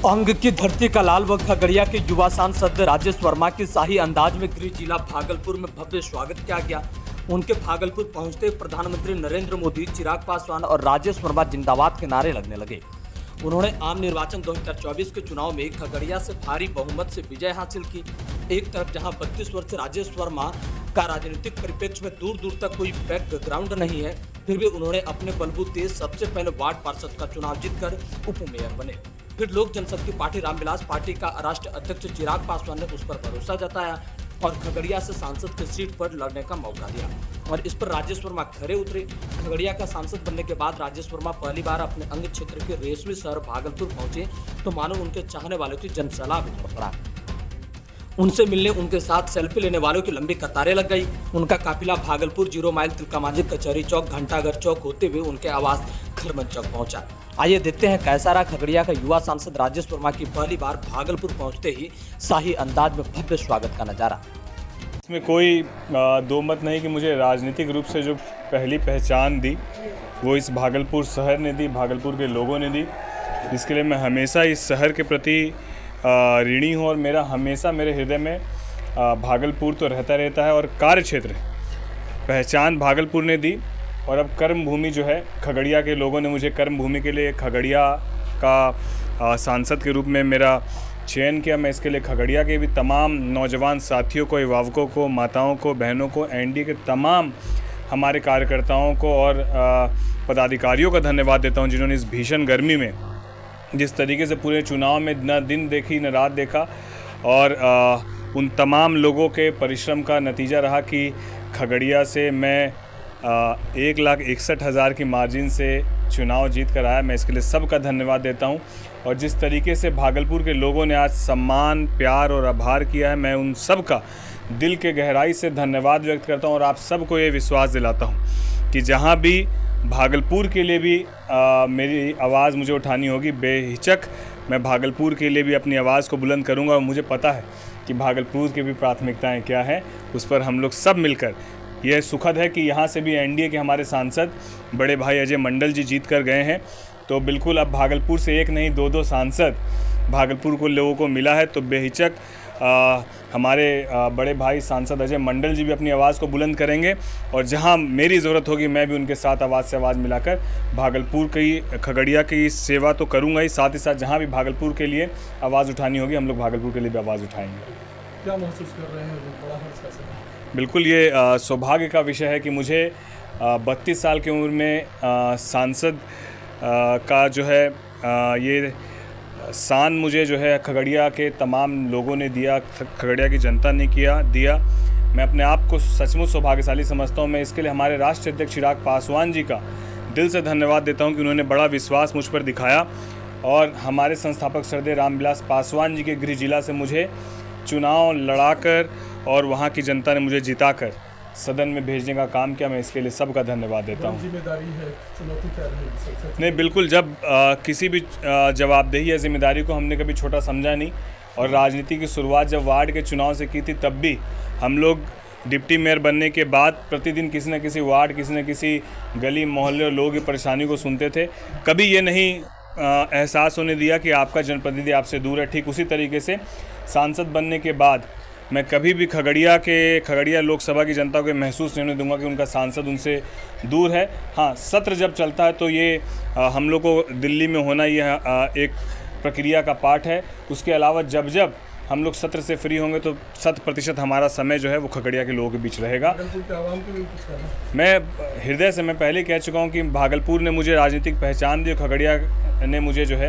अंग की धरती का लाल व खगड़िया के युवा सांसद राजेश वर्मा के शाही अंदाज में गृह जिला भागलपुर में भव्य स्वागत किया गया। उनके भागलपुर पहुंचते प्रधानमंत्री नरेंद्र मोदी, चिराग पासवान और राजेश वर्मा जिंदाबाद के नारे लगने लगे। उन्होंने आम निर्वाचन 2024 के चुनाव में खगड़िया से भारी बहुमत से विजय हासिल की। एक तरफ जहां 32 वर्ष राजेश वर्मा का राजनीतिक परिप्रेक्ष्य में दूर दूर तक कोई बैकग्राउंड नहीं है, फिर भी उन्होंने अपने बलबूते सबसे पहले वार्ड पार्षद का चुनाव जीतकर उप मेयर बने। फिर लोक जनशक्ति पार्टी रामविलास पार्टी का राष्ट्रीय अध्यक्ष चिराग पासवान ने उस पर भरोसा जताया और खगड़िया से सांसद की सीट पर लड़ने का मौका दिया और इस पर राजेश वर्मा खरे उतरे। खगड़िया का सांसद बनने के बाद राजेश वर्मा पहली बार अपने अंग क्षेत्र के रेशमी शहर भागलपुर पहुंचे तो मानो उनके चाहने वालों की जनसैलाब उमड़ पड़ा। उनसे मिलने, उनके साथ सेल्फी लेने वालों की लंबी कतारें लग गई। उनका काफिला भागलपुर 0 माइल तिलकामांझी कचहरी चौक घंटाघर चौक होते हुए उनके आवास खरमन चौक पहुंचा। आइए देखते हैं कैसा रहा खगड़िया का युवा सांसद राजेश वर्मा की पहली बार भागलपुर पहुंचते ही शाही अंदाज में भव्य स्वागत का नजारा। इसमें कोई दो मत नहीं कि मुझे राजनीतिक रूप से जो पहली पहचान दी वो इस भागलपुर शहर ने दी, भागलपुर के लोगों ने दी, जिसके लिए मैं हमेशा इस शहर के प्रति ऋणी हूँ और मेरा हमेशा मेरे हृदय में भागलपुर तो रहता है और कार्य क्षेत्र पहचान भागलपुर ने दी। और अब कर्म भूमि जो है खगड़िया के लोगों ने मुझे कर्म भूमि के लिए खगड़िया का सांसद के रूप में मेरा चयन किया। मैं इसके लिए खगड़िया के भी तमाम नौजवान साथियों को, अभिभावकों को, माताओं को, बहनों को, एनडीए के तमाम हमारे कार्यकर्ताओं को और पदाधिकारियों का धन्यवाद देता हूं, जिन्होंने इस भीषण गर्मी में जिस तरीके से पूरे चुनाव में न दिन देखी न रात देखा और उन तमाम लोगों के परिश्रम का नतीजा रहा कि खगड़िया से मैं 1,61,000 की मार्जिन से चुनाव जीत कर आया। मैं इसके लिए सबका धन्यवाद देता हूं और जिस तरीके से भागलपुर के लोगों ने आज सम्मान, प्यार और आभार किया है, मैं उन सब का दिल के गहराई से धन्यवाद व्यक्त करता हूं और आप सबको ये विश्वास दिलाता हूं कि जहां भी भागलपुर के लिए भी मेरी आवाज़ मुझे उठानी होगी, बेहिचक मैं भागलपुर के लिए भी अपनी आवाज़ को बुलंद करूंगा। और मुझे पता है कि भागलपुर की भी प्राथमिकताएं क्या हैं, उस पर हम लोग सब मिलकर, यह सुखद है कि यहाँ से भी एनडीए के हमारे सांसद बड़े भाई अजय मंडल जी जीत कर गए हैं। तो बिल्कुल अब भागलपुर से एक नहीं 2-2 सांसद भागलपुर को लोगों को मिला है। तो बेहिचक हमारे बड़े भाई सांसद अजय मंडल जी भी अपनी आवाज़ को बुलंद करेंगे और जहां मेरी ज़रूरत होगी मैं भी उनके साथ आवाज़ से आवाज़ मिलाकर भागलपुर की, खगड़िया की सेवा तो करूंगा ही, साथ साथ जहां भी भागलपुर के लिए आवाज़ उठानी होगी हम लोग भागलपुर के लिए भी आवाज़ उठाएंगे। क्या महसूस कर रहे हैं? बड़ा हर्ष कैसे? बिल्कुल ये सौभाग्य का विषय है कि मुझे 32 साल की उम्र में सांसद का जो है ये सान मुझे जो है खगड़िया के तमाम लोगों ने दिया, खगड़िया की जनता ने दिया। मैं अपने आप को सचमुच सौभाग्यशाली समझता हूँ। मैं इसके लिए हमारे राष्ट्रीय अध्यक्ष चिराग पासवान जी का दिल से धन्यवाद देता हूँ कि उन्होंने बड़ा विश्वास मुझ पर दिखाया और हमारे संस्थापक श्रद्धेय रामविलास पासवान जी के गृह जिला से मुझे चुनाव लड़ाकर और वहाँ की जनता ने मुझे जिताकर सदन में भेजने का काम किया। मैं इसके लिए सबका धन्यवाद देता हूँ। जिम्मेदारी है, चुनौती क्या रहेगी? नहीं, बिल्कुल, जब किसी भी जवाबदेही या जिम्मेदारी को हमने कभी छोटा समझा नहीं और राजनीति की शुरुआत जब वार्ड के चुनाव से की थी तब भी हम लोग डिप्टी मेयर बनने के बाद प्रतिदिन किसी न किसी वार्ड, किसी न किसी गली मोहल्ले और लोगों की परेशानी को सुनते थे। कभी ये नहीं एहसास होने दिया कि आपका जनप्रतिनिधि आपसे दूर है। ठीक उसी तरीके से सांसद बनने के बाद मैं कभी भी खगड़िया लोकसभा की जनता को महसूस नहीं होने दूंगा कि उनका सांसद उनसे दूर है। हाँ, सत्र जब चलता है तो ये हम लोग को दिल्ली में होना ये एक प्रक्रिया का पार्ट है। उसके अलावा जब हम लोग सत्र से फ्री होंगे तो 100% हमारा समय जो है वो खगड़िया के लोगों के बीच रहेगा। मैं हृदय से मैं पहले कह चुका हूँ कि भागलपुर ने मुझे राजनीतिक पहचान दी, खगड़िया ने मुझे जो है